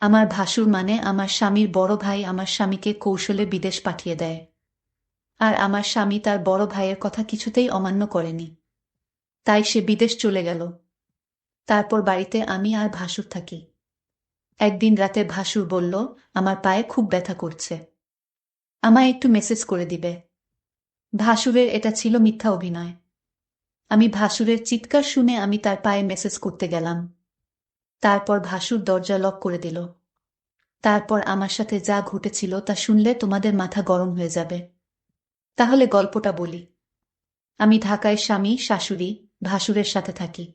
আমার ভাসুর মানে আমার স্বামীর বড় ভাই আমার স্বামীকে কৌশলে বিদেশ পাঠিয়ে দেয়। আর আমার স্বামী তার বড় ভাইয়ের কথা কিছুতেই অমান্য করেনি। তাই সে বিদেশ চলে গেল। তারপর বাড়িতে আমি আর ভাসুর থাকি। একদিন রাতে ভাসুর বলল, আমার পায়ে খুব ব্যথা করছে, আমায় একটু মেসেজ করে দিবে। ভাসুরের এটা ছিল মিথ্যা অভিনয়। আমি ভাসুরের চিৎকার শুনে আমি তার পায়ে মেসেজ করতে গেলাম। তারপর ভাসুর দরজা লক করে দিল। তারপর আমার সাথে যা ঘটেছিল তা শুনলে তোমাদের মাথা গরম হয়ে যাবে। তাহলে গল্পটা বলি। আমি ঢাকায় স্বামী, শাশুড়ি, ভাসুরের সাথে থাকি।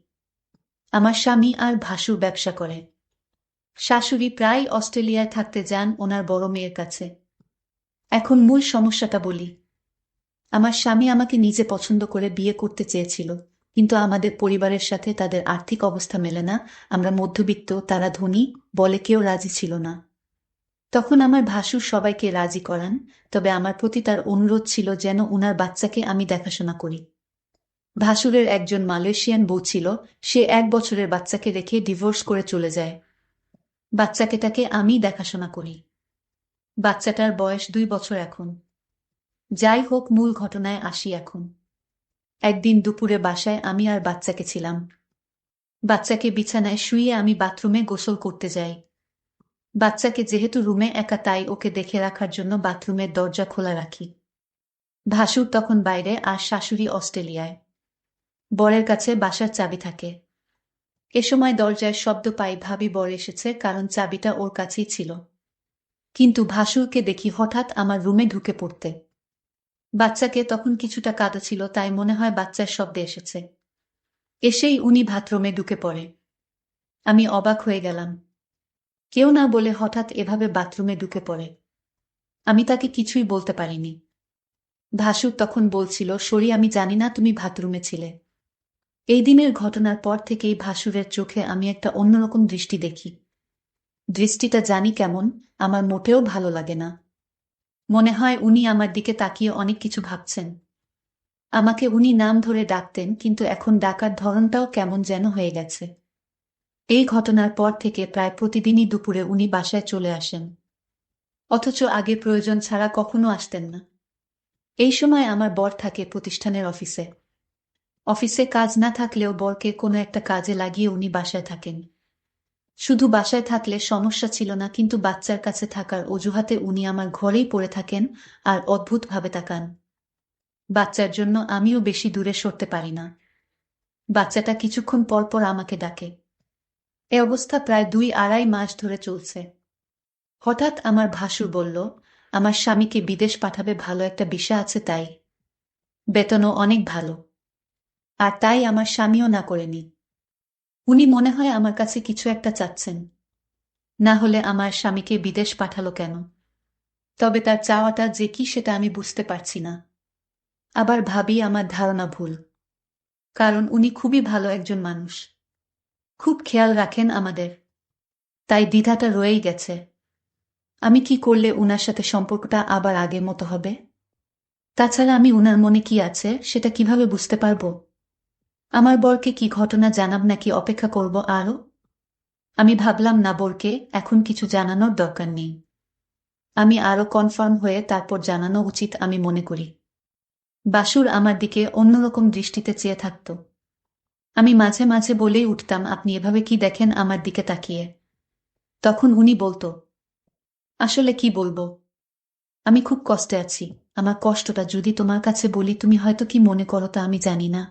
আমার স্বামী আর ভাসুর ব্যবসা করে। শাশুড়ি প্রায় অস্ট্রেলিয়ায় থাকতে যান ওনার বড় মেয়ের কাছে। এখন মূল সমস্যাটা বলি। আমার স্বামী আমাকে নিজে পছন্দ করে বিয়ে করতে চেয়েছিল, কিন্তু আমাদের পরিবারের সাথে তাদের আর্থিক অবস্থা মেলে না। আমরা মধ্যবিত্ত, তারা ধনী, বলে কেউ রাজি ছিল না। তখন আমার ভাসুর সবাইকে রাজি করান, তবে আমার প্রতি তার অনুরোধ ছিল যেন উনার বাচ্চাকে আমি দেখাশোনা করি। ভাসুরের একজন মালয়েশিয়ান বউ ছিল, সে 1 বছরের বাচ্চাকে রেখে ডিভোর্স করে চলে যায়। বাচ্চাকেটাকে আমি দেখাশোনা করি। বাচ্চাটার বয়স 2 বছর এখন। যাই হোক, মূল ঘটনায় আসি এখন। একদিন দুপুরে বাসায় আমি আর বাচ্চাকে ছিলাম। বাচ্চাকে বিছানায় শুইয়ে আমি বাথরুমে গোসল করতে যাই। বাচ্চাকে যেহেতু রুমে একা, তাই ওকে দেখে রাখার জন্য বাথরুমের দরজা খোলা রাখি। ভাসুর তখন বাইরে আর শাশুড়ি অস্ট্রেলিয়ায়। বরের কাছে বাসার চাবি থাকে। এ সময় দরজায় শব্দ পাই, ভাবি বর এসেছে, কারণ চাবিটা ওর কাছেই ছিল। কিন্তু ভাসুরকে দেখি হঠাৎ আমার রুমে ঢুকে পড়তে। বাচ্চাকে তখন কিছুটা কাঁদা ছিল, তাই মনে হয় বাচ্চার শব্দে এসেছে। এসেই উনি বাথরুমে ঢুকে পড়ে। আমি অবাক হয়ে গেলাম। কেউ না বলে হঠাৎ এভাবে বাথরুমে ঢুকে পড়ে। আমি তাকে কিছুই বলতে পারিনি। ভাসুর তখন বলছিল, সরি, আমি জানি না তুমি বাথরুমে ছিলে। এই দিনের ঘটনার পর থেকেই ভাসুরের চোখে আমি একটা অন্যরকম দৃষ্টি দেখি। দৃষ্টিটা জানি কেমন, আমার মোটেও ভালো লাগে না। মনে হয় উনি আমার দিকে তাকিয়ে অনেক কিছু ভাবছেন। আমাকে উনি নাম ধরে ডাকতেন, কিন্তু এখন ডাকার ধরনটাও কেমন যেন হয়ে গেছে। এই ঘটনার পর থেকে প্রায় প্রতিদিনই দুপুরে উনি বাসায় চলে আসেন, অথচ আগে প্রয়োজন ছাড়া কখনো আসতেন না। এই সময় আমার বর থাকে প্রতিষ্ঠানের অফিসে। অফিসে কাজ না থাকলেও বরকে কোনো একটা কাজে লাগিয়ে উনি বাসায় থাকেন। শুধু বাসায় থাকলে সমস্যা ছিল না, কিন্তু বাচ্চার কাছে থাকার অজুহাতে উনি আমার ঘরেই পড়ে থাকেন আর অদ্ভুতভাবে তাকান। বাচ্চার জন্য আমিও বেশি দূরে সরতে পারি না। বাচ্চাটা কিছুক্ষণ পর পর আমাকে ডাকে। এ অবস্থা প্রায় 2-2.5 মাস ধরে চলছে। হঠাৎ আমার ভাসুর বলল, আমার স্বামীকে বিদেশ পাঠাবে, ভালো একটা ভিসা আছে, তাই বেতনও অনেক ভালো। আর তাই আমার স্বামীও না করেনি। উনি মনে হয় আমার কাছে কিছু একটা চাচ্ছেন। না হলে আমার স্বামীকে বিদেশ পাঠালো কেন? তবে তার চাওয়াটা যে কি সেটা আমি বুঝতে পারছি না। আবার ভাবি আমার ধারণা ভুল, কারণ উনি খুবই ভালো একজন মানুষ, খুব খেয়াল রাখেন আমাদের। তাই দ্বিধাটা রয়েই গেছে। আমি কি করলে উনার সাথে সম্পর্কটা আবার আগের মতো হবে? তাছাড়া আমি উনার মনে কি আছে সেটা কিভাবে বুঝতে পারবো? আমার বরকে কি ঘটনা জানাব, নাকি অপেক্ষা করব আরো? আমি ভাবলাম না, বরকে এখন কিছু জানানোর দরকার নেই। আমি আরো কনফার্ম হয়ে তারপর জানানো উচিত আমি মনে করি। বাসুর আমার দিকে অন্যরকম দৃষ্টিতে চেয়ে থাকত। আমি মাঝে মাঝে বলেই উঠতাম, আপনি এভাবে কি দেখেন আমার দিকে তাকিয়ে? তখন উনি বলতো, আসলে কি বলবো, আমি খুব কষ্টে আছি। আমার কষ্টটা যদি তোমার কাছে বলি, তুমি হয়তো কি মনে করো তা আমি জানি না।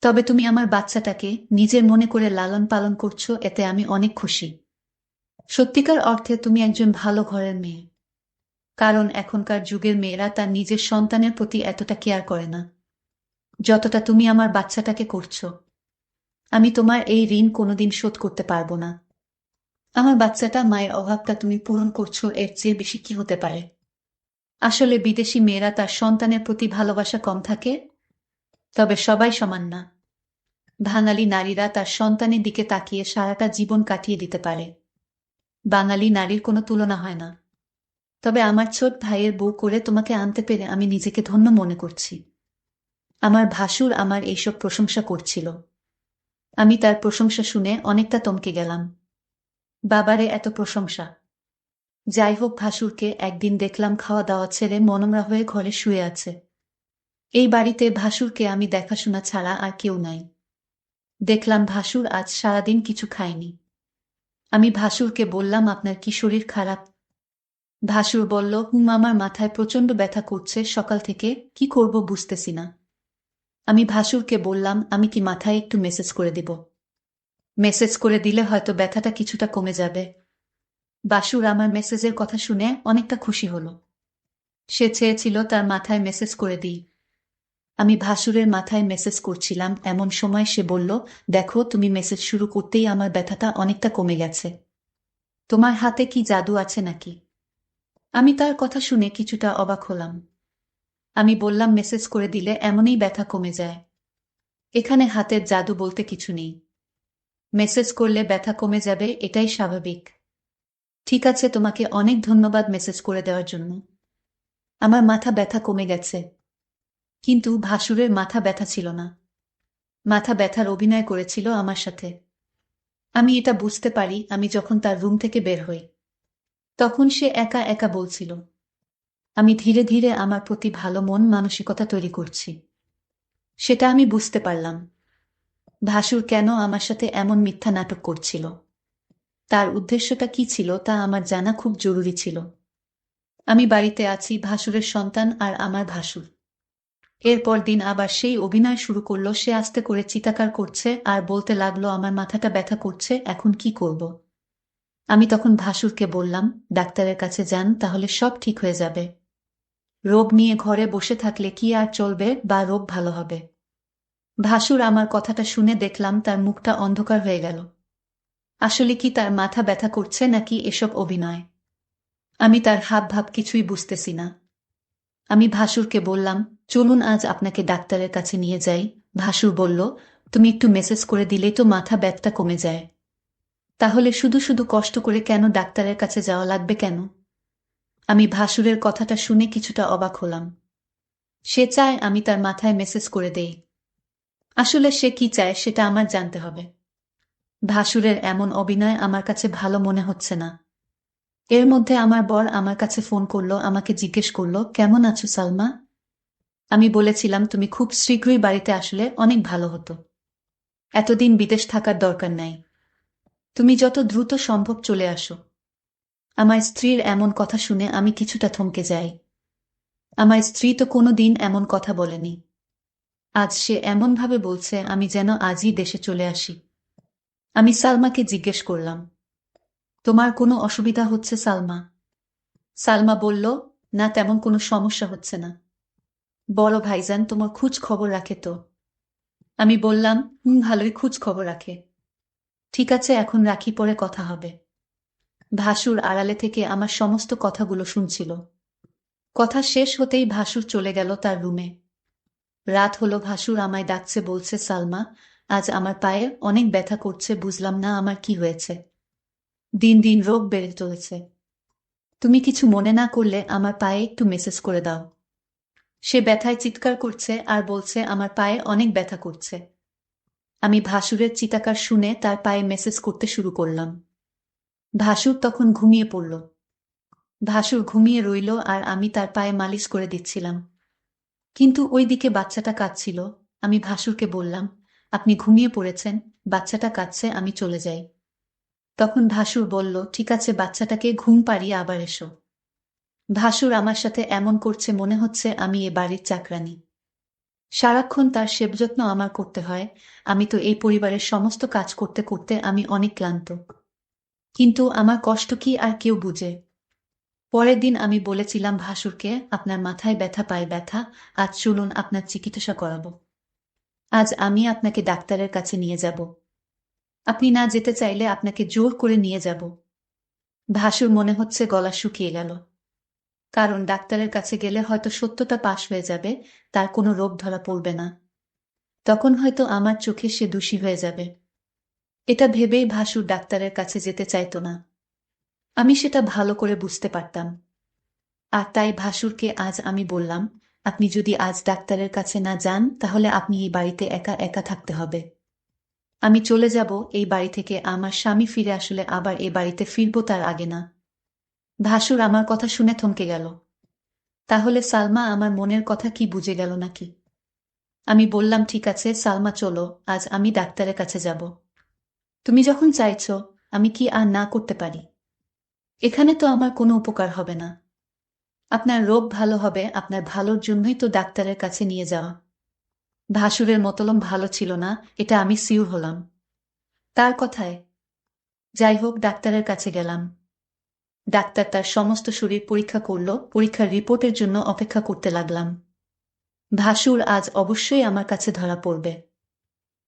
তবে তুমি আমার বাচ্চাটাকে নিজের মনে করে লালন পালন করছো, এতে আমি অনেক খুশি। সত্যিকার অর্থে তুমি একজন ভালো ঘরের মেয়ে। কারণ এখনকার যুগের মেয়েরা তার নিজের সন্তানের প্রতি এতটা কেয়ার করে না, যতটা তুমি আমার বাচ্চাটাকে করছো। আমি তোমার এই ঋণ কোনোদিন শোধ করতে পারবো না। আমার বাচ্চাটা, মায়ের অভাবটা তুমি পূরণ করছো, এর চেয়ে বেশি কি হতে পারে? আসলে বিদেশি মেয়েরা তার সন্তানের প্রতি ভালোবাসা কম থাকে, তবে সবাই সমান না। বাঙালি নারীরা তার সন্তানের দিকে তাকিয়ে সারাটা জীবন কাটিয়ে দিতে পারে। বাঙালি নারীর কোনো তুলনা হয় না। তবে আমার ছোট ভাইয়ের বউ করে তোমাকে আনতে পেরে আমি নিজেকে ধন্য মনে করছি। আমার ভাসুর আমার এইসব প্রশংসা করছিল। আমি তার প্রশংসা শুনে অনেকটা থমকে গেলাম। বাবারে এত প্রশংসা! যাই হোক, ভাসুরকে একদিন দেখলাম খাওয়া দাওয়া ছেড়ে মনমরা হয়ে ঘরে শুয়ে আছে। এই বাড়িতে ভাসুরকে আমি দেখাশোনা ছাড়া আর কেউ নাই। দেখলাম ভাসুর আজ সারাদিন কিছু খায়নি। আমি ভাসুরকে বললাম, আপনার কি শরীর খারাপ? ভাসুর বলল, আমার মাথায় প্রচণ্ড ব্যথা করছে সকাল থেকে, কি করব বুঝতেছি না। আমি ভাসুরকে বললাম, আমি কি মাথায় একটু মেসেজ করে দিব? মেসেজ করে দিলে হয়তো ব্যথাটা কিছুটা কমে যাবে। বাসুর আমার মেসেজের কথা শুনে অনেকটা খুশি হলো। সে চেয়েছিল তার মাথায় মেসেজ করে দিই। আমি ভাসুরের মাথায় মেসেজ করছিলাম, এমন সময় সে বলল, দেখো তুমি মেসেজ শুরু করতেই আমার ব্যথাটা অনেকটা কমে গেছে। তোমার হাতে কি জাদু আছে নাকি? আমি তার কথা শুনে কিছুটা অবাক হলাম। আমি বললাম, মেসেজ করে দিলে এমনই ব্যথা কমে যায়। এখানে হাতের জাদু বলতে কিছু নেই। মেসেজ করলে ব্যথা কমে যাবে, এটাই স্বাভাবিক। ঠিক আছে, তোমাকে অনেক ধন্যবাদ মেসেজ করে দেওয়ার জন্য। আমার মাথা ব্যথা কমে গেছে। কিন্তু ভাসুরের মাথা ব্যথা ছিল না। মাথা ব্যথার অভিনয় করেছিল আমার সাথে। আমি এটা বুঝতে পারি আমি যখন তার রুম থেকে বের হই। তখন সে একা একা বলছিল। আমি ধীরে ধীরে আমার প্রতি ভালো মন মানসিকতা তৈরি করছি। সেটা আমি বুঝতে পারলাম। ভাসুর কেন আমার সাথে এমন মিথ্যা নাটক করছিল? তার উদ্দেশ্যটা কি ছিল তা আমার জানা খুব জরুরি ছিল। আমি বাড়িতে আছি, ভাসুরের সন্তান আর আমার ভাসুর। এরপর দিন আবার সেই অভিনয় শুরু করলো। সে আস্তে করে চিৎকার করছে আর বলতে লাগলো, আমার মাথাটা ব্যথা করছে, এখন কি করব? আমি তখন ভাসুরকে বললাম, ডাক্তারের কাছে যান, তাহলে সব ঠিক হয়ে যাবে। রোগ নিয়ে ঘরে বসে থাকলে কি আর চলবে, বা রোগ ভালো হবে? ভাসুর আমার কথাটা শুনে দেখলাম তার মুখটা অন্ধকার হয়ে গেল। আসলে কি তার মাথা ব্যথা করছে নাকি এসব অভিনয়? আমি তার হাবভাব কিছুই বুঝতেছি না। আমি ভাসুরকে বললাম, চলুন আজ আপনাকে ডাক্তারের কাছে নিয়ে যাই। ভাসুর বলল, তুমি একটু মেসেজ করে দিলেই তো মাথা ব্যথাটা কমে যায়। তাহলে শুধু শুধু কষ্ট করে কেন ডাক্তারের কাছে যাওয়া লাগবে কেন? আমি ভাসুরের কথাটা শুনে কিছুটা অবাক হলাম। সে চায় আমি তার মাথায় মেসেজ করে দেই। আসলে সে কি চায় সেটা আমার জানতে হবে। ভাসুরের এমন অভিনয় আমার কাছে ভালো মনে হচ্ছে না। এর মধ্যে আমার বর আমার কাছে ফোন করলো, আমাকে জিজ্ঞেস করলো, কেমন আছো সালমা? আমি বলেছিলাম, তুমি খুব শীঘ্রই বাড়িতে আসলে অনেক ভালো হতো। এতদিন বিদেশ থাকার দরকার নাই। তুমি যত দ্রুত সম্ভব চলে আসো। আমার স্ত্রীর এমন কথা শুনে আমি কিছুটা থমকে যাই। আমার স্ত্রী তো কোনোদিন এমন কথা বলেনি। আজ সে এমনভাবে বলছে আমি যেন আজই দেশে চলে আসি। আমি সালমাকে জিজ্ঞেস করলাম, তোমার কোনো অসুবিধা হচ্ছে সালমা? সালমা বলল, না তেমন কোনো সমস্যা হচ্ছে না। বড় ভাইজান তোমার খোঁজ খবর রাখে তো? আমি বললাম, ভালোই খোঁজ খবর রাখে। ঠিক আছে, এখন রাখি, পরে কথা হবে। ভাসুর আড়ালে থেকে আমার সমস্ত কথাগুলো শুনছিল। কথা শেষ হতেই ভাসুর চলে গেল তার রুমে। রাত হলো, ভাসুর আমায় ডাকছে, বলছে, সালমা, আজ আমার পায়ে অনেক ব্যথা করছে, বুঝলাম না আমার কি হয়েছে। দিন দিন রোগ বেড়ে চলেছে। তুমি কিছু মনে না করলে আমার পায়ে একটু মেসেজ করে দাও। সে ব্যথায় চিৎকার করছে আর বলছে আমার পায়ে অনেক ব্যথা করছে। আমি ভাসুরের চিৎকার শুনে তার পায়ে মেসেজ করতে শুরু করলাম। ভাসুর তখন ঘুমিয়ে পড়ল। ভাসুর ঘুমিয়ে রইল আর আমি তার পায়ে মালিশ করে দিচ্ছিলাম। কিন্তু ওইদিকে বাচ্চাটা কাঁদছিল। আমি ভাসুরকে বললাম, আপনি ঘুমিয়ে পড়েছেন, বাচ্চাটা কাঁদছে, আমি চলে যাই। তখন ভাসুর বলল, ঠিক আছে, বাচ্চাটাকে ঘুম পাড়িয়ে আবার এসো। ভাসুর আমার সাথে এমন করছে মনে হচ্ছে আমি এ বাড়ির চাকরানী। সারাক্ষণ তার সেবযত্ন আমার করতে হয়। আমি তো এই পরিবারের সমস্ত কাজ করতে করতে আমি অনেক ক্লান্ত। কিন্তু আমার কষ্ট কি আর কেউ বুঝে? পরের দিন আমি বলেছিলাম ভাসুরকে, আপনার মাথায় ব্যথা, পায়ে ব্যথা, আজ চলুন আপনার চিকিৎসা করাবো। আজ আমি আপনাকে ডাক্তারের কাছে নিয়ে যাব। আপনি না যেতে চাইলে আপনাকে জোর করে নিয়ে যাব। ভাসুর মনে হচ্ছে গলা শুকিয়ে গেল। কারণ ডাক্তারের কাছে গেলে হয়তো সত্যটা পাশ হয়ে যাবে, তার কোনো রোগ ধরা পড়বে না। তখন হয়তো আমার চোখে সে দোষী হয়ে যাবে। এটা ভেবেই ভাসুর ডাক্তারের কাছে যেতে চাইতো না। আমি সেটা ভালো করে বুঝতে পারতাম। আর তাই ভাসুরকে আজ আমি বললাম, আপনি যদি আজ ডাক্তারের কাছে না যান তাহলে আপনি এই বাড়িতে একা একা থাকতে হবে। আমি চলে যাব এই বাড়ি থেকে, আমার স্বামী ফিরে আসলে আবার এ বাড়িতে ফিরবো তার আগে না। ভাসুর আমার কথা শুনে থমকে গেল। তাহলে সালমা আমার মনের কথা কি বুঝে গেল নাকি? আমি বললাম, ঠিক আছে সালমা, চলো, আজ আমি ডাক্তারের কাছে যাব। তুমি যখন চাইছো, আমি কি আর না করতে পারি? এখানে তো আমার কোনো উপকার হবে না। আপনার রোগ ভালো হবে, আপনার ভালোর জন্যই তো ডাক্তারের কাছে নিয়ে যাওয়া। ভাসুরের মতলব ভালো ছিল না, এটা আমি সিউর হলাম তার কথায়। যাই হোক, ডাক্তারের কাছে গেলাম। ডাক্তার তার সমস্ত শরীর পরীক্ষা করল, পরীক্ষার রিপোর্টের জন্য অপেক্ষা করতে লাগলাম। ভাসুর আজ অবশ্যই আমার কাছে ধরা পড়বে।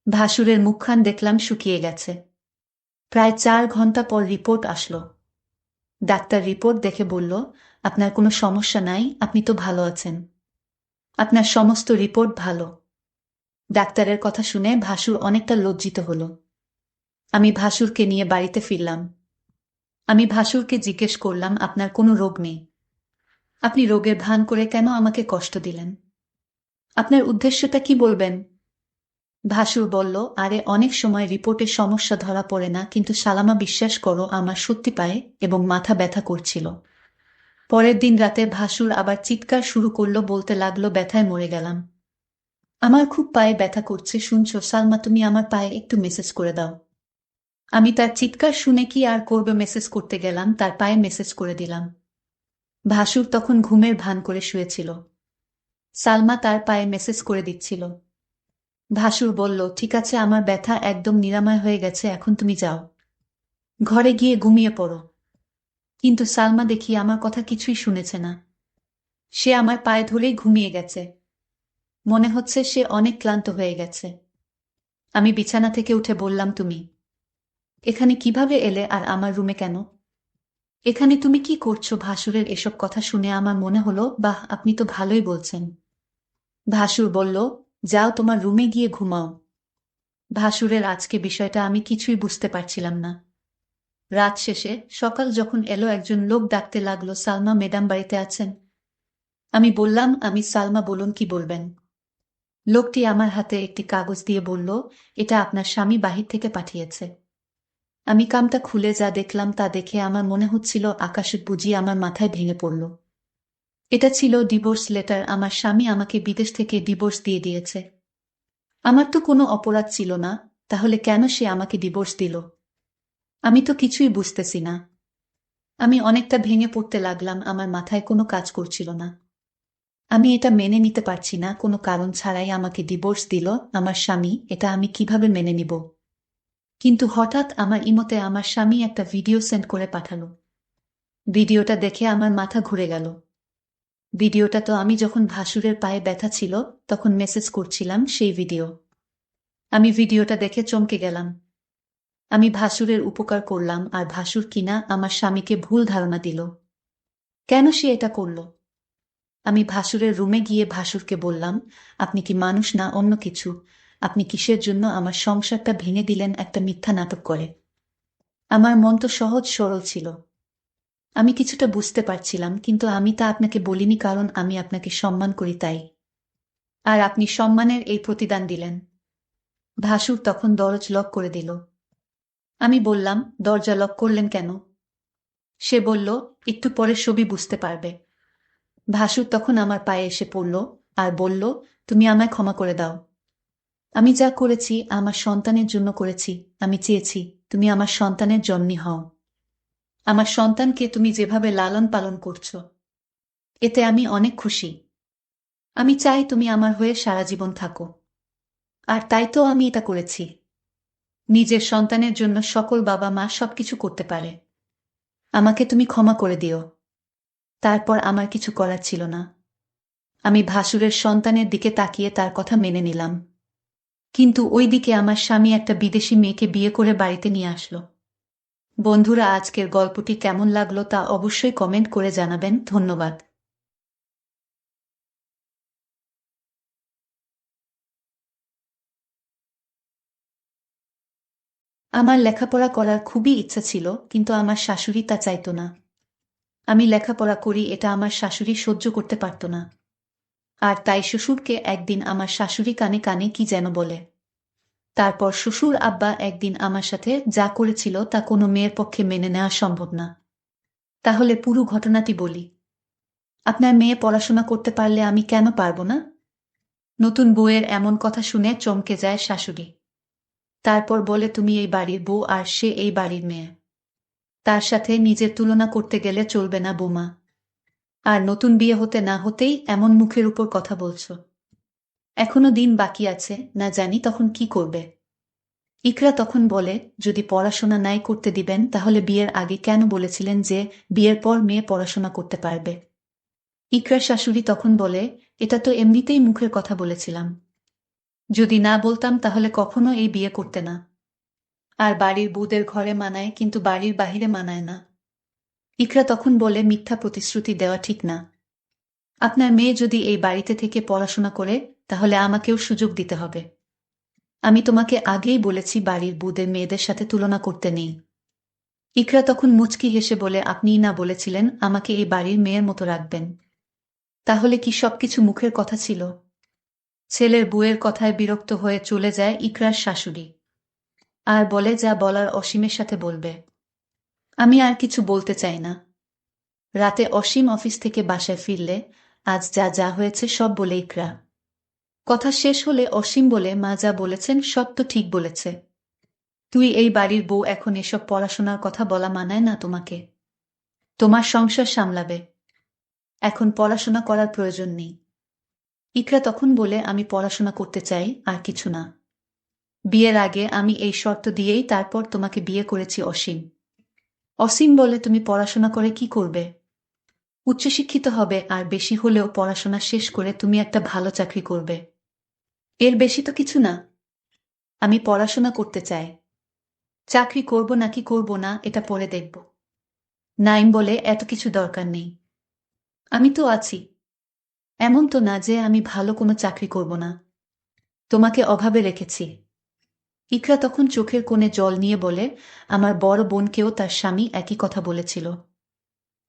ভাসুরের মুখখান দেখলাম শুকিয়ে গেছে। প্রায় 4 ঘন্টা পর রিপোর্ট আসলো। ডাক্তার রিপোর্ট দেখে বলল, আপনার কোনো সমস্যা নাই, আপনি তো ভালো আছেন। আপনার সমস্ত রিপোর্ট ভালো। ডাক্তারের কথা শুনে ভাসুর অনেকটা লজ্জিত হল। আমি ভাসুরকে নিয়ে বাড়িতে ফিরলাম। আমি ভাসুরকে জিজ্ঞেস করলাম, আপনার কোনো রোগ নেই, আপনি রোগের ভান করে কেন আমাকে কষ্ট দিলেন? আপনার উদ্দেশ্যটা কি বলবেন? ভাসুর বলল, আরে অনেক সময় রিপোর্টের সমস্যা ধরা পড়ে না, কিন্তু সালামা বিশ্বাস করো, আমার সত্যি পায়ে এবং মাথা ব্যথা করছিল। পরের দিন রাতে ভাসুর আবার চিৎকার শুরু করলো, বলতে লাগলো, ব্যথায় মরে গেলাম, আমার খুব পায়ে ব্যথা করছে, শুনছো সালমা, তুমি আমার পায়ে একটু মেসেজ করে দাও। আমি তার চিৎকার শুনে কি আর করবে, মেসেজ করতে গেলাম, তার পায়ে মেসেজ করে দিলাম। ভাসুর তখন ঘুমের ভান করে শুয়েছিল। সালমা তার পায়ে মেসেজ করে দিচ্ছিল। ভাসুর বলল, ঠিক আছে, আমার ব্যথা একদম নিরাময় হয়ে গেছে, এখন তুমি যাও, ঘরে গিয়ে ঘুমিয়ে পড়ো। কিন্তু সালমা দেখি আমার কথা কিছুই শুনেছে না। সে আমার পায়ে ধরেই ঘুমিয়ে গেছে। মনে হচ্ছে সে অনেক ক্লান্ত হয়ে গেছে। আমি বিছানা থেকে উঠে বললাম, তুমি এখানে কিভাবে এলে, আর আমার রুমে কেন? এখানে তুমি কি করছো? ভাসুরের এসব কথা শুনে আমার মনে হলো, বাহ, আপনি তো ভালোই বলছেন। ভাসুর বলল, যাও তোমার রুমে গিয়ে ঘুমাও। ভাসুরের আজকে বিষয়টা আমি কিছুই বুঝতে পারছিলাম না। রাত শেষে সকাল যখন এলো, একজন লোক ডাকতে লাগলো, সালমা ম্যাডাম বাড়িতে আছেন? আমি বললাম, আমি সালমা, বলুন কি বলবেন। লোকটি আমার হাতে একটি কাগজ দিয়ে বলল, এটা আপনার স্বামী বাহির থেকে পাঠিয়েছে। আমি কামটা খুলে যা দেখলাম তা দেখে আমার মনে হচ্ছিল আকাশের বুঝি আমার মাথায় ভেঙে পড়ল। এটা ছিল ডিভোর্স লেটার। আমার স্বামী আমাকে বিদেশ থেকে ডিভোর্স দিয়ে দিয়েছে। আমার তো কোনো অপরাধ ছিল না, তাহলে কেন সে আমাকে ডিভোর্স দিল? আমি তো কিছুই বুঝতেছি না। আমি অনেকটা ভেঙে পড়তে লাগলাম, আমার মাথায় কোনো কাজ করছিল না। আমি এটা মেনে নিতে পারছি না, কোনো কারণ ছাড়াই আমাকে ডিভোর্স দিল আমার স্বামী, এটা আমি কিভাবে মেনে নিব? কিন্তু হঠাৎ আমার ইমোতে আমার স্বামী একটা ভিডিও সেন্ড করে পাঠালো। ভিডিওটা দেখে আমার মাথা ঘুরে গেল। ভিডিওটা তো আমি যখন ভাসুরের পায়ে ব্যথা ছিল তখন মেসেজ করছিলাম, সেই ভিডিও। আমি ভিডিওটা দেখে চমকে গেলাম। আমি ভাসুরের উপকার করলাম, আর ভাসুর কিনা আমার স্বামীকে ভুল ধারণা দিল। কেন সে এটা করল? আমি ভাসুরের রুমে গিয়ে ভাসুরকে বললাম, আপনি কি মানুষ না অন্য কিছু? আপনি কিসের জন্য আমার সংসারটা ভেঙে দিলেন একটা মিথ্যা নাটক করে? আমার মন তো সহজ সরল ছিল। আমি কিছুটা বুঝতে পারছিলাম, কিন্তু আমি তা আপনাকে বলিনি, কারণ আমি আপনাকে সম্মান করি তাই। আর আপনি সম্মানের এই প্রতিদান দিলেন। ভাসুর তখন দরজা লক করে দিল। আমি বললাম, দরজা লক করলেন কেন? সে বলল, একটু পরে সবই বুঝতে পারবে। ভাসুর তখন আমার পায়ে এসে পড়ল আর বলল, তুমি আমায় ক্ষমা করে দাও। আমি যা করেছি আমার সন্তানের জন্য করেছি। আমি চেয়েছি তুমি আমার সন্তানের জননী হও। আমার সন্তানকে তুমি যেভাবে লালন পালন করছো, এতে আমি অনেক খুশি। আমি চাই তুমি আমার হয়ে সারা জীবন থাকো। আর তাই তো আমি এটা করেছি। নিজের সন্তানের জন্য সকল বাবা মা সবকিছু করতে পারে। আমাকে তুমি ক্ষমা করে দিও। তারপর আমার কিছু করার ছিল না। আমি ভাসুরের সন্তানের দিকে তাকিয়ে তার কথা মেনে নিলাম। কিন্তু ওই দিকে আমার স্বামী একটা বিদেশি মেয়েকে বিয়ে করে বাড়িতে নিয়ে আসলো। বন্ধুরা, আজকের গল্পটি কেমন লাগলো তা অবশ্যই কমেন্ট করে জানাবেন। ধন্যবাদ। আমার লেখাপড়া করার খুবই ইচ্ছা ছিল, কিন্তু আমার শাশুড়ি তা চাইত না। আমি লেখাপড়া করি এটা আমার শাশুড়ি সহ্য করতে পারত না। আর তাই শ্বশুরকে একদিন আমার শাশুড়ি কানে কানে কি যেন বলে। তারপর শ্বশুর আব্বা একদিন আমার সাথে যা করেছিল তা কোনো মেয়ের পক্ষে মেনে নেওয়া সম্ভব না। তাহলে পুরো ঘটনাটি বলি। আপনার মেয়ে পড়াশোনা করতে পারলে আমি কেন পারব না? নতুন বউয়ের এমন কথা শুনে চমকে যায় শাশুড়ি। তারপর বলে, তুমি এই বাড়ির বউ আর সে এই বাড়ির মেয়ে। তার সাথে নিজের তুলনা করতে গেলে চলবে না বৌমা। আর নতুন বিয়ে হতে না হতেই এমন মুখের উপর কথা বলছো। এখনো দিন বাকি আছে, না জানি তখন কি করবে। ইকরা তখন বলে, যদি পড়াশোনা নাই করতে দিবেন তাহলে বিয়ের আগে কেন বলেছিলেন যে বিয়ের পর মেয়ে পড়াশোনা করতে পারবে? ইকরার শাশুড়ি তখন বলে, এটা তো এমনিতেই মুখের কথা বলেছিলাম। যদি না বলতাম তাহলে কখনো এই বিয়ে করতে না। আর বাড়ির বউদের ঘরে মানায় কিন্তু বাড়ির বাহিরে মানায় না। ইকরা তখন বলে, মিথ্যা প্রতিশ্রুতি দেওয়া ঠিক না। আপনার মেয়ে যদি এই বাড়িতে থেকে পড়াশোনা করে তাহলে আমাকেও সুযোগ দিতে হবে। আমি তোমাকে আগেই বলেছি বাড়ির বউদের মেয়েদের সাথে তুলনা করতে নেই। ইকরা তখন মুচকি হেসে বলে, আপনিই না বলেছিলেন আমাকে এই বাড়ির মেয়ের মতো রাখবেন? তাহলে কি সবকিছু মুখের কথা ছিল? ছেলের বউয়ের কথায় বিরক্ত হয়ে চলে যায় ইকরার শাশুড়ি। আর বলে, যা বলার অসীমের সাথে বলবে। আমি আর কিছু বলতে চাই না। রাতে অসীম অফিস থেকে বাসায় ফিরলে আজ যা যা হয়েছে সব বলে ইকরা। কথা শেষ হলে অসীম বলে, মা যা বলেছেন সব তো ঠিক বলেছে। তুই এই বাড়ির বউ, এখন এসব পড়াশোনার কথা বলা মানায় না তোমাকে। তোমার সংসার সামলাবে, এখন পড়াশোনা করার প্রয়োজন নেই। ইকরা তখন বলে, আমি পড়াশোনা করতে চাই, আর কিছু না। বিয়ের আগে আমি এই শর্ত দিয়েই তারপর তোমাকে বিয়ে করেছি অসীম। অসীম বলে, তুমি পড়াশোনা করে কি করবে? উচ্চশিক্ষিত হবে, আর বেশি হলেও পড়াশোনা শেষ করে তুমি একটা ভালো চাকরি করবে। এর বেশি তো কিছু না। আমি পড়াশোনা করতে চাই। চাকরি করব নাকি করব না এটা পরে দেখব। নাইম বলে, এত কিছু দরকার নেই। আমি তো আছি। এমন তো না যে আমি ভালো কোনো চাকরি করব না। তোমাকে অভাবে রেখেছি। ইকরা তখন চোখের কোণে জল নিয়ে বলে, আমার বড় বোনকেও তার স্বামী একই কথা বলেছিল।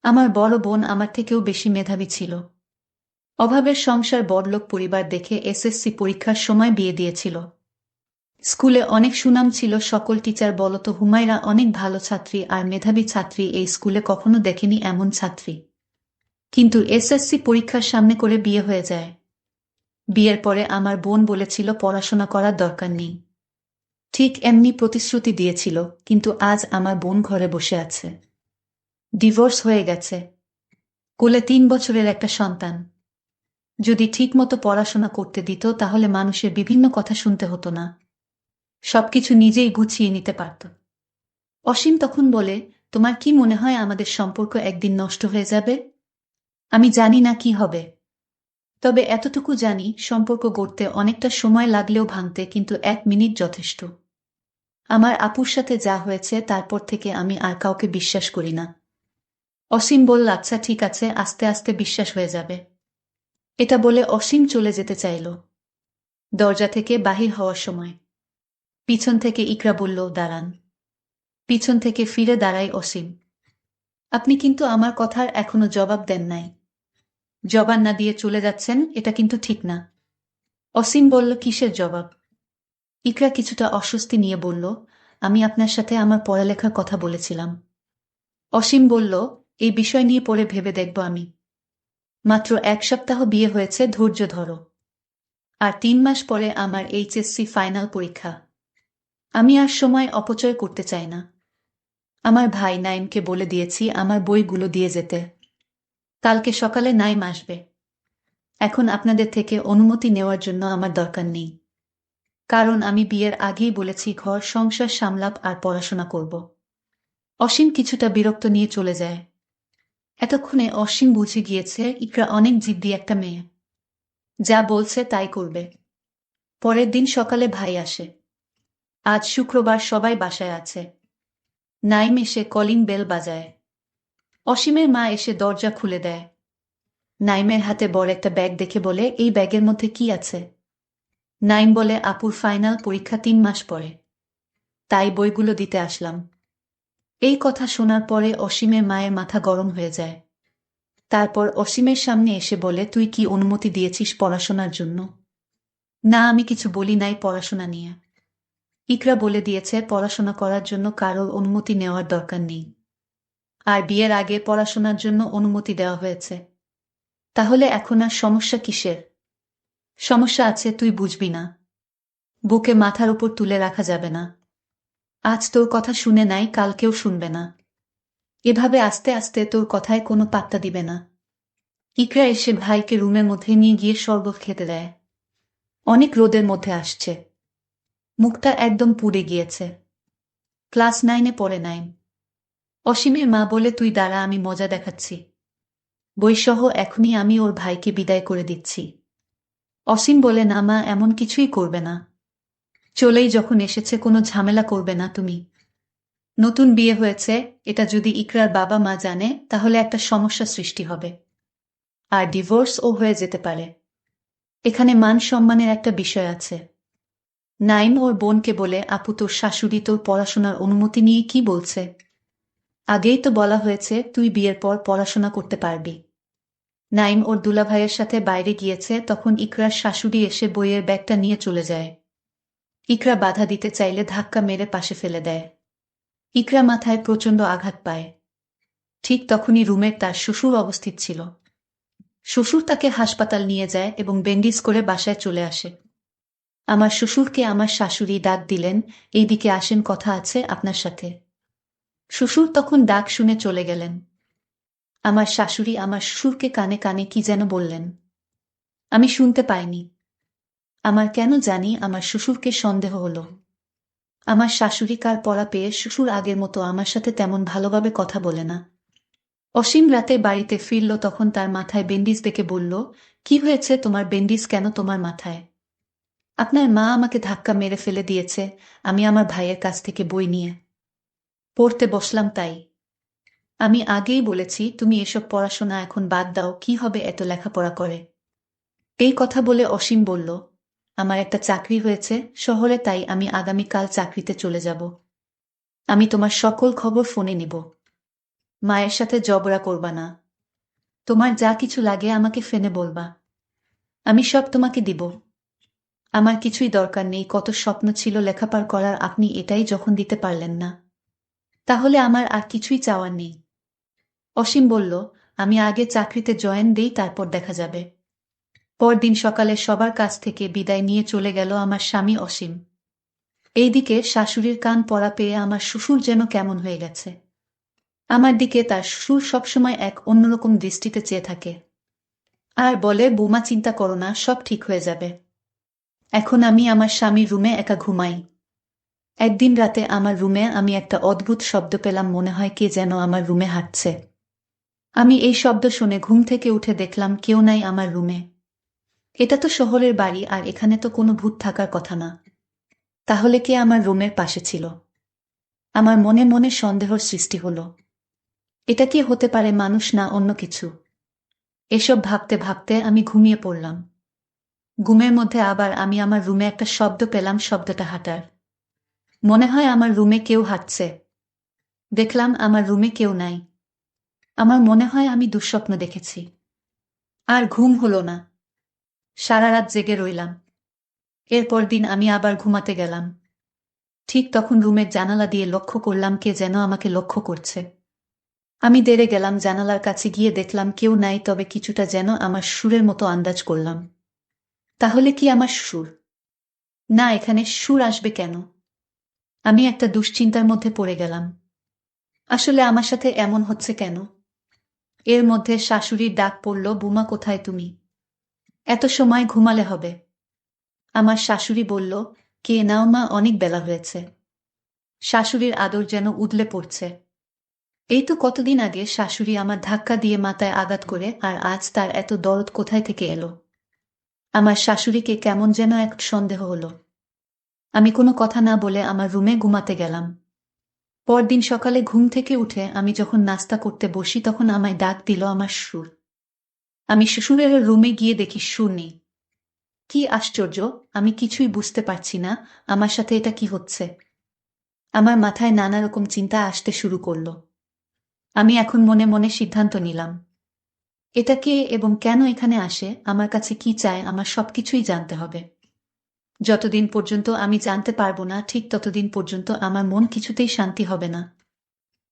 আমার বড় বোন আমার থেকেও বেশি মেধাবী ছিল। অভাবের সংসার, বড়লোক পরিবার দেখে এসএসসি পরীক্ষার সময় বিয়ে দিয়েছিল। স্কুলে অনেক সুনাম ছিল, সকল টিচার বলতো হুমায়রা অনেক ভালো ছাত্রী আর মেধাবী ছাত্রী, এই স্কুলে কখনো দেখেনি এমন ছাত্রী। কিন্তু এসএসসি পরীক্ষার সামনে করে বিয়ে হয়ে যায়। বিয়ের পরে আমার বোন বলেছিল পড়াশোনা করার দরকার নেই। ঠিক এমনি প্রতিশ্রুতি দিয়েছিল, কিন্তু আজ আমার বোন ঘরে বসে আছে। ডিভোর্স হয়ে গেছে। কোলে 3 বছরের একটা সন্তান। যদি ঠিকমতো পড়াশোনা করতে দিত তাহলে মানুষের বিভিন্ন কথা শুনতে হতো না। সবকিছু নিজেই গুছিয়ে নিতে পারত। অসীম তখন বলে, তোমার কি মনে হয় আমাদের সম্পর্ক একদিন নষ্ট হয়ে যাবে? আমি জানি না কি হবে। তবে এতটুকু জানি, সম্পর্ক গড়তে অনেকটা সময় লাগলেও ভাঙতে কিন্তু 1 মিনিট যথেষ্ট। আমার আপুর সাথে যা হয়েছে তারপর থেকে আমি আর কাউকে বিশ্বাস করি না। অসীম বলল, আচ্ছা ঠিক আছে, আস্তে আস্তে বিশ্বাস হয়ে যাবে। এটা বলে অসীম চলে যেতে চাইল। দরজা থেকে বাহির হওয়ার সময় পিছন থেকে ইকরা বলল, দাঁড়ান। পিছন থেকে ফিরে দাঁড়ায় অসীম। আপনি কিন্তু আমার কথার এখনো জবাব দেন নাই। জবাব না দিয়ে চলে যাচ্ছেন, এটা কিন্তু ঠিক না। অসীম বলল, কিসের জবাব? ইকরা কিছুটা অস্বস্তি নিয়ে বলল, আমি আপনার সাথে আমার পড়ালেখার কথা বলেছিলাম। অসীম বলল, এই বিষয় নিয়ে পরে ভেবে দেখব আমি। মাত্র 1 সপ্তাহ বিয়ে হয়েছে, ধৈর্য ধরো। আর 3 মাস পরে আমার এইচএসসি ফাইনাল পরীক্ষা। আমি আর সময় অপচয় করতে চাই না। আমার ভাই নাইমকে বলে দিয়েছি আমার বইগুলো দিয়ে যেতে। কালকে সকালে নাইম আসবে। এখন আপনাদের থেকে অনুমতি নেওয়ার জন্য আমার দরকার নেই। কারণ আমি বিয়ের আগেই বলেছি ঘর সংসার সামলাপ আর পড়াশোনা করব। অসীম কিছুটা বিরক্ত নিয়ে চলে যায়। এতক্ষণে অসীম বুঝে গিয়েছে ইকরা অনেক জিদ্দি একটা মেয়ে। যা বলছে তাই করবে। পরের দিন সকালে ভাই আসে। আজ শুক্রবার, সবাই বাসায় আছে। নাইম এসে কলিং বেল বাজায়। অসীমের মা এসে দরজা খুলে দেয়। নাইমের হাতে বড় একটা ব্যাগ দেখে বলে, এই ব্যাগের মধ্যে কি আছে? নাইম বলে, আপুর ফাইনাল পরীক্ষা 3 মাস পরে, তাই বইগুলো দিতে আসলাম। এই কথা শোনার পরে অসীমের মায়ের মাথা গরম হয়ে যায়। তারপর অসীমের সামনে এসে বলে, তুই কি অনুমতি দিয়েছিস পড়াশোনার জন্য? না, আমি কিছু বলি নাই পড়াশোনা নিয়ে। ইকরা বলে দিয়েছে পড়াশোনা করার জন্য কারোর অনুমতি নেওয়ার দরকার নেই। আর বিয়ের আগে পড়াশোনার জন্য অনুমতি দেওয়া হয়েছে। তাহলে এখন আর সমস্যা কিসের? সমস্যা আছে, তুই বুঝবি না। বুকে মাথার উপর তুলে রাখা যাবে না। আজ তোর কথা শুনে নাই, কালকেও শুনবে না। এভাবে আস্তে আস্তে তোর কথায় কোনো পাত্তা দিবে না। ইকরা এসে ভাইকে রুমের মধ্যে নিয়ে গিয়ে শরবত খেতে দেয়। অনেক রোদের মধ্যে আসছে, মুখটা একদম পুড়ে গিয়েছে। ক্লাস 9-এ পড়ে। 9। অসীমের মা বলে, তুই দাঁড়া, আমি মজা দেখাচ্ছি। বইসহ এখনই আমি ওর ভাইকে বিদায় করে দিচ্ছি। অসীম বলে, না মা, এমন কিছুই করবে না। চলেই যখন এসেছে কোনো ঝামেলা করবে না তুমি। নতুন বিয়ে হয়েছে, এটা যদি ইকরার বাবা মা জানে তাহলে একটা সমস্যা সৃষ্টি হবে। আর ডিভোর্সও হয়ে যেতে পারে। এখানে মান সম্মানের একটা বিষয় আছে। নাইম ওর বোনকে বলে, আপু, তোর শাশুড়ি তোর পড়াশোনার অনুমতি নিয়ে কি বলছে? আগেই তো বলা হয়েছে তুই বিয়ের পর পড়াশোনা করতে পারবি। নাইম ওর দুলাভাইয়ের সাথে বাইরে গিয়েছে, তখন ইকরার শাশুড়ি এসে বইয়ের ব্যাগটা নিয়ে চলে যায়। ইকরা বাধা দিতে চাইলে ধাক্কা মেরে পাশে ফেলে দেয়। ইকরা মাথায় প্রচণ্ড আঘাত পায়। ঠিক তখনই রুমের তার শ্বশুর অবস্থিত ছিল। শ্বশুর তাকে হাসপাতাল নিয়ে যায় এবং ব্যান্ডেজ করে বাসায় চলে আসে। আমার শ্বশুরকে আমার শাশুড়ি ডাক দিলেন, এইদিকে আসেন, কথা আছে আপনার সাথে। শ্বশুর তখন ডাক শুনে চলে গেলেন। আমার শাশুড়ি আমার শ্বশুরকে কানে কানে কি যেন বললেন। আমি শুনতে পাইনি। আমার কেন জানি আমার শ্বশুরকে সন্দেহ হলো। আমার শাশুড়ি কার পড়া পেয়ে শ্বশুর আগের মতো আমার সাথে তেমন ভালোভাবে কথা বলে না। অসীম রাতে বাড়িতে ফিরল, তখন তার মাথায় ব্যান্ডেজ দেখে বলল, কি হয়েছে তোমার, ব্যান্ডেজ কেন তোমার মাথায়? আপনার মা আমাকে ধাক্কা মেরে ফেলে দিয়েছে, আমি আমার ভাইয়ের কাছ থেকে বই নিয়ে পড়তে বসলাম তাই। আমি আগেই বলেছি তুমি এসব পড়াশোনা এখন বাদ দাও, কি হবে এত লেখাপড়া করে। এই কথা বলে অসীম বলল, আমার একটা চাকরি হয়েছে শহরে, তাই আমি আগামীকাল চাকরিতে চলে যাব। আমি তোমার সকল খবর ফোনে নিব। মায়ের সাথে ঝগড়া করবা না। তোমার যা কিছু লাগে আমাকে ফোনে বলবা, আমি সব তোমাকে দিব। আমার কিছুই দরকার নেই, কত স্বপ্ন ছিল লেখাপড়া করার, আপনি এটাই যখন দিতে পারলেন না, তাহলে আমার আর কিছুই চাওয়ার নেই। অসীম বলল, আমি আগে চাকরিতে জয়েন দেই, তারপর দেখা যাবে। পরদিন সকালে সবার কাছ থেকে বিদায় নিয়ে চলে গেল আমার স্বামী অসীম। এইদিকে শাশুড়ির কান পড়া পেয়ে আমার শ্বশুর যেন কেমন হয়ে গেছে। আমার দিকে তার শ্বশুর সবসময় এক অন্যরকম দৃষ্টিতে চেয়ে থাকে আর বলে, বৌমা চিন্তা করো না, সব ঠিক হয়ে যাবে। এখন আমি আমার স্বামীর রুমে একা ঘুমাই। একদিন রাতে আমার রুমে আমি একটা অদ্ভুত শব্দ পেলাম, মনে হয় কে যেন আমার রুমে হাঁটছে। আমি এই শব্দ শুনে ঘুম থেকে উঠে দেখলাম কেউ নাই আমার রুমে। এটা তো শহরের বাড়ি, আর এখানে তো কোনো ভূত থাকার কথা না। তাহলে কে আমার রুমের পাশে ছিল? আমার মনে মনে সন্দেহর সৃষ্টি হলো। এটা কি হতে পারে, মানুষ না অন্য কিছু? এসব ভাবতে ভাবতে আমি ঘুমিয়ে পড়লাম। ঘুমের মধ্যে আবার আমি আমার রুমে একটা শব্দ পেলাম, শব্দটা হাঁটার। মনে হয় আমার রুমে কেউ হাঁটছে। দেখলাম আমার রুমে কেউ নাই। আমার মনে হয় আমি দুঃস্বপ্ন দেখেছি। আর ঘুম হলো না। সারা রাত জেগে রইলাম। এরপর দিন আমি আবার ঘুমাতে গেলাম। ঠিক তখন রুমের জানালা দিয়ে লক্ষ্য করলাম কে যেন আমাকে লক্ষ্য করছে। আমি দেরে গেলাম, জানালার কাছে গিয়ে দেখলাম কেউ নাই, তবে কিছুটা যেন আমার সুরের মতো আন্দাজ করলাম। তাহলে কি আমার সুর? না, এখানে সুর আসবে কেন? আমি একটা দুশ্চিন্তার মধ্যে পড়ে গেলাম। আসলে আমার সাথে এমন হচ্ছে কেন? এর মধ্যে শাশুড়ির ডাক পড়ল, বুমা কোথায় তুমি? এত সময় ঘুমালে হবে। আমার শাশুড়ি বলল, কে নাও মা, অনেক বেলা হয়েছে। শাশুড়ির আদর যেন উদলে পড়ছে। এই তো কতদিন আগে শাশুড়ি আমার ধাক্কা দিয়ে মাথায় আঘাত করে, আর আজ তার এত দরদ কোথায় থেকে এলো? আমার শাশুড়িকে কেমন যেন এক সন্দেহ হলো। আমি কোনো কথা না বলে আমার রুমে ঘুমাতে গেলাম। পরদিন সকালে ঘুম থেকে উঠে আমি যখন নাস্তা করতে বসি, তখন আমায় ডাক দিল আমার শ্বশুর। আমি শ্বশুরের রুমে গিয়ে দেখি শ্বশুর নেই। কি আশ্চর্য, আমি কিছুই বুঝতে পারছি না, আমার সাথে এটা কি হচ্ছে। আমার মাথায় নানা রকম চিন্তা আসতে শুরু করলো। আমি এখন মনে মনে সিদ্ধান্ত নিলাম, এটা কে এবং কেন এখানে আসে, আমার কাছে কি চায়, আমার সবকিছুই জানতে হবে। যতদিন পর্যন্ত আমি জানতে পারবো না, ঠিক ততদিন পর্যন্ত আমার মন কিছুতেই শান্তি হবে না।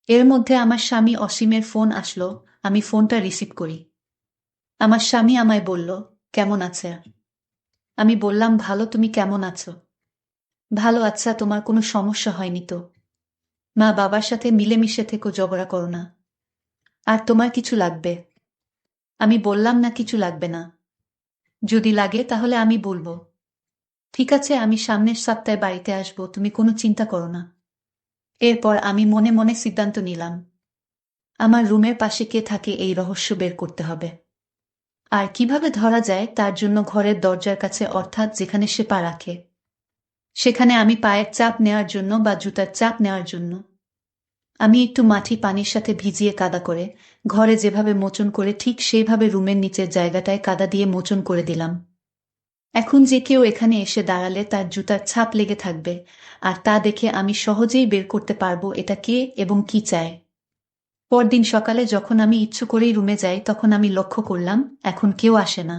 এর মধ্যে আমার স্বামী অসীমের ফোন আসলো। আমি ফোনটা রিসিভ করি। আমার স্বামী আমায় বলল, কেমন আছে? আমি বললাম, ভালো, তুমি কেমন আছো? ভালো। আচ্ছা, তোমার কোনো সমস্যা হয়নি তো? মা বাবার সাথে মিলেমিশে থেকো, ঝগড়া করো না। আর তোমার কিছু লাগবে? আমি বললাম, না, কিছু লাগবে না। যদি লাগে তাহলে আমি বলবো। ঠিক আছে, আমি সামনের সপ্তাহে বাড়িতে আসবো, তুমি কোনো চিন্তা করো না। এরপর আমি মনে মনে সিদ্ধান্ত নিলাম, আমার রুমের পাশে কে থাকে এই রহস্য বের করতে হবে। আর কিভাবে ধরা যায় তার জন্য ঘরের দরজার কাছে, অর্থাৎ যেখানে সে পা রাখে, সেখানে আমি পায়ের চাপ নেওয়ার জন্য বা জুতার চাপ নেওয়ার জন্য আমি একটু মাটি পানির সাথে ভিজিয়ে কাদা করে ঘরে যেভাবে মোচন করে ঠিক সেইভাবে রুমের নিচের জায়গাটায় কাদা দিয়ে মোচন করে দিলাম। এখন যে কেউ এখানে এসে দাঁড়ালে তার জুতার ছাপ লেগে থাকবে, আর তা দেখে আমি সহজেই বের করতে পারবো এটা কে এবং কি চায়। পরদিন সকালে যখন আমি ইচ্ছে করেই রুমে যাই, তখন আমি লক্ষ্য করলাম এখন কেউ আসে না।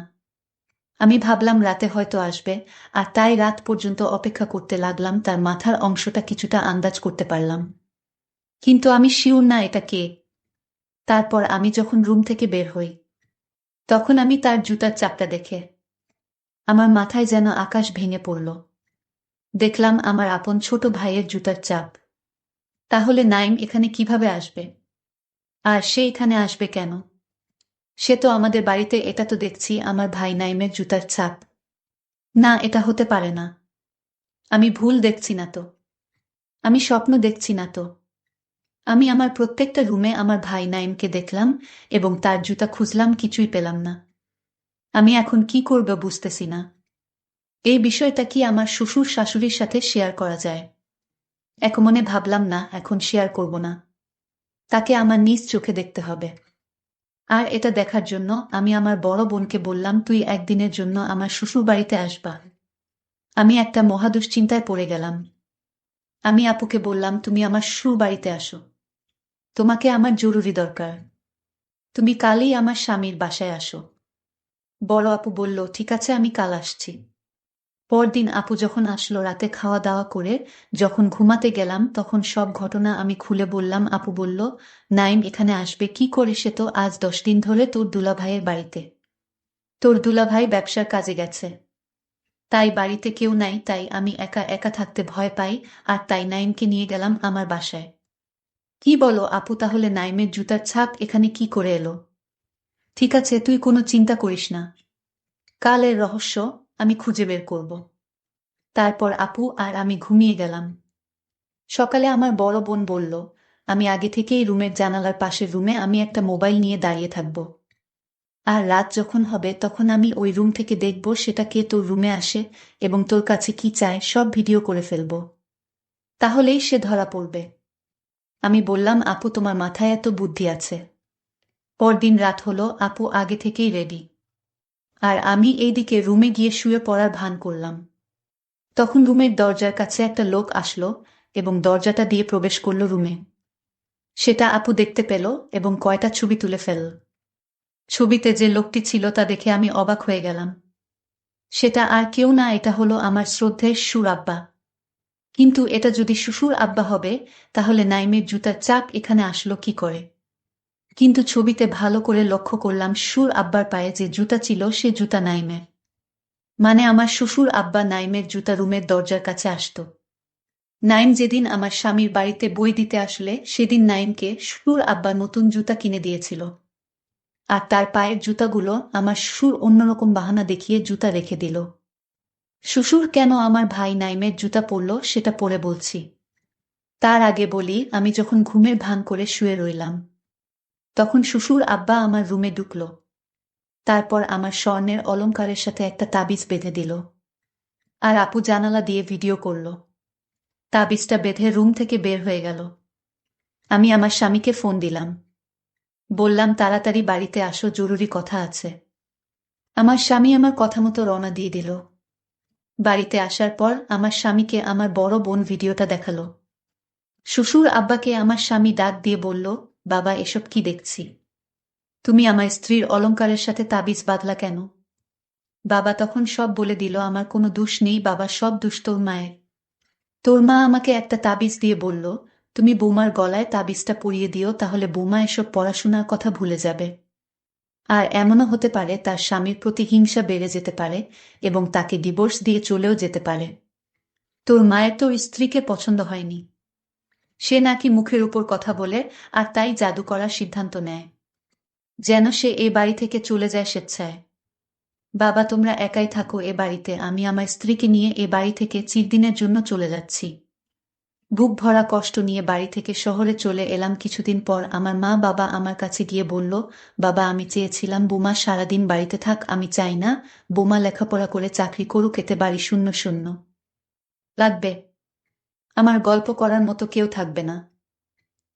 আমি ভাবলাম রাতে হয়তো আসবে, আর তাই রাত পর্যন্ত অপেক্ষা করতে লাগলাম। তার মাথার অংশটা কিছুটা আন্দাজ করতে পারলাম, কিন্তু আমি শিওর না এটা কে। তারপর আমি যখন রুম থেকে বের হই, তখন আমি তার জুতার চাপটা দেখে আমার মাথায় যেন আকাশ ভেঙে পড়ল। দেখলাম আমার আপন ছোট ভাইয়ের জুতার চাপ। তাহলে নাইম এখানে কিভাবে আসবে? আর সে এখানে আসবে কেন? সে তো আমাদের বাড়িতে, এটা তো দেখছি আমার ভাই নাইমের জুতার ছাপ। না, এটা হতে পারে না। আমি ভুল দেখছি না তো? আমি স্বপ্ন দেখছি না তো? আমি আমার প্রত্যেকটা রুমে আমার ভাই নাইমকে দেখলাম এবং তার জুতা খুঁজলাম, কিছুই পেলাম না। আমি এখন কি করব বুঝতেছি না। এই বিষয়টা কি আমার শ্বশুর শাশুড়ির সাথে শেয়ার করা যায়? একমনে ভাবলাম, না, এখন শেয়ার করব না। তাকে আমার নিজ চোখে দেখতে হবে। আর এটা দেখার জন্য আমি আমার বড় বোনকে বললাম, তুই একদিনের জন্য আমার শ্বশুর বাড়িতে আসবা। আমি একটা মহা দুশ্চিন্তায় পড়ে গেলাম। আমি আপুকে বললাম, তুমি আমার শ্বশুর বাড়িতে আসো, তোমাকে আমার জরুরি দরকার। তুমি কালই আমার স্বামীর বাসায় আসো। বড় আপু বলল, ঠিক আছে, আমি কাল আসছি। পরদিন আপু যখন আসলো, রাতে খাওয়া দাওয়া করে যখন ঘুমাতে গেলাম, তখন সব ঘটনা আমি খুলে বললাম। আপু বলল, নাইম এখানে আসবে কি করে? সে তো আজ 10 দিন ধরে তোর দুলাভাইয়ের বাড়িতে। তোর দুলাভাই ব্যবসার কাজে গেছে, তাই বাড়িতে কেউ নাই, তাই আমি একা একা থাকতে ভয় পাই, আর তাই নাইমকে নিয়ে গেলাম আমার বাসায়। কি বলো আপু, তাহলে নাইমের জুতার ছাপ এখানে কি করে এলো? ঠিক আছে, তুই কোনো চিন্তা করিস না, কাল এর রহস্য আমি খুঁজে বের করব। তারপর আপু আর আমি ঘুমিয়ে গেলাম। সকালে আমার বড় বোন বলল, আমি আগে থেকেই রুমের জানালার পাশের রুমে আমি একটা মোবাইল নিয়ে দাঁড়িয়ে থাকব, আর রাত যখন হবে তখন আমি ওই রুম থেকে দেখব সেটা কে তোর রুমে আসে এবং তোর কাছে কি চায় সব ভিডিও করে ফেলব। তাহলেই সে ধরা পড়বে। আমি বললাম, আপু তোমার মাথায় এত বুদ্ধি আছে। পরদিন রাত হলো, আপু আগে থেকেই রেডি, আর আমি এইদিকে রুমে গিয়ে শুয়ে পড়ার ভান করলাম। তখন রুমের দরজার কাছে একটা লোক আসলো এবং দরজাটা দিয়ে প্রবেশ করল রুমে। সেটা আপু দেখতে পেল এবং কয়টা ছবি তুলে ফেলল। ছবিতে যে লোকটি ছিল তা দেখে আমি অবাক হয়ে গেলাম। সেটা আর কেউ না, এটা হলো আমার শ্রদ্ধেয় শ্বশুর আব্বা। কিন্তু এটা যদি শ্বশুর আব্বা হবে, তাহলে নাইমের জুতার চাপ এখানে আসলো কি করে? কিন্তু ছবিতে ভালো করে লক্ষ্য করলাম, শ্বশুর আব্বার পায়ে যে জুতা ছিল সে জুতা নাইমের। মানে আমার শ্বশুর আব্বা নাইমের জুতা রুমের দরজার কাছে আসতো। নাইম যেদিন আমার স্বামীর বাড়িতে বই দিতে আসলে, সেদিন নাইমকে শ্বশুর আব্বা নতুন জুতা কিনে দিয়েছিল। আর তার পায়ের জুতাগুলো আমার শ্বশুর অন্যরকম বাহানা দেখিয়ে জুতা রেখে দিল। শ্বশুর কেন আমার ভাই নাইমের জুতা পরল সেটা পরে বলছি। তার আগে বলি, আমি যখন ঘুমের ভান করে শুয়ে রইলাম, তখন শ্বশুর আব্বা আমার রুমে ঢুকল। তারপর আমার স্বর্ণের অলংকারের সাথে একটা তাবিজ বেঁধে দিল, আর আপু জানালা দিয়ে ভিডিও করল। তাবিজটা বেঁধে রুম থেকে বের হয়ে গেল। আমি আমার স্বামীকে ফোন দিলাম, বললাম তাড়াতাড়ি বাড়িতে আসো, জরুরি কথা আছে। আমার স্বামী আমার কথা মতো রওনা দিয়ে দিল। বাড়িতে আসার পর আমার স্বামীকে আমার বড় বোন ভিডিওটা দেখালো। শ্বশুর আব্বাকে আমার স্বামী ডাক দিয়ে বলল, বাবা, এসব কি দেখছি? তুমি আমার স্ত্রীর অলংকারের সাথে তাবিজ বাঁধলা কেন? বাবা তখন সব বলে দিল, আমার কোনো দোষ নেই বাবা, সব দোষ তোর মায়ের। তোর মা আমাকে একটা তাবিজ দিয়ে বলল, তুমি বৌমার গলায় তাবিজটা পরিয়ে দিও, তাহলে বৌমা এসব পড়াশোনার কথা ভুলে যাবে। আর এমনও হতে পারে তার স্বামীর প্রতি হিংসা বেড়ে যেতে পারে এবং তাকে ডিভোর্স দিয়ে চলেও যেতে পারে। তোর মায়ের তো স্ত্রীকে পছন্দ হয়নি, সে নাকি মুখের উপর কথা বলে, আর তাই জাদু করার সিদ্ধান্ত নেয় যেন সে এ বাড়ি থেকে চলে যায় স্বেচ্ছায়। বাবা তোমরা একাই থাকো এ বাড়িতে, আমি আমার স্ত্রীকে নিয়ে এ বাড়ি থেকে চিরদিনের জন্য চলে যাচ্ছি। বুক ভরা কষ্ট নিয়ে বাড়ি থেকে শহরে চলে এলাম। কিছুদিন পর আমার মা বাবা আমার কাছে গিয়ে বলল, বাবা আমি চেয়েছিলাম বোমা সারাদিন বাড়িতে থাক, আমি চাই না বোমা লেখাপড়া করে চাকরি করুক, এতে বাড়ি শূন্য শূন্য লাগবে, আমার গল্প করার মতো কেউ থাকবে না।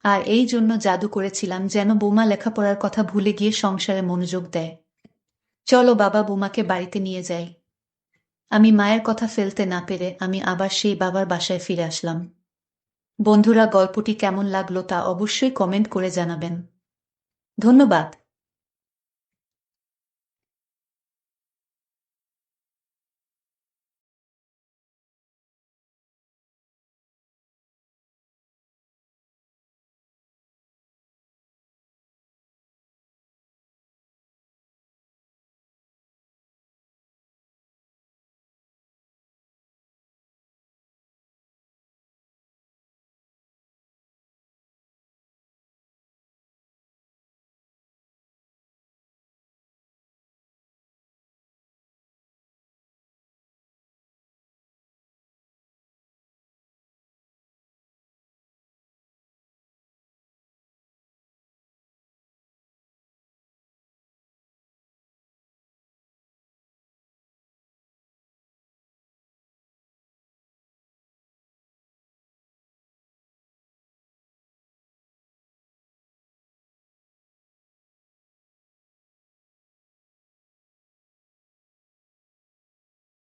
আর এই জন্য জাদু করেছিলাম যেন বোমা লেখাপড়ার কথা ভুলে গিয়ে সংসারে মনোযোগ দেয়। চলো বাবা বোমাকে বাড়িতে নিয়ে যাই। আমি মায়ের কথা ফেলতে না পেরে আমি আবার সেই বাবার বাসায় ফিরে আসলাম। বন্ধুরা, গল্পটি কেমন লাগলো তা অবশ্যই কমেন্ট করে জানাবেন। ধন্যবাদ।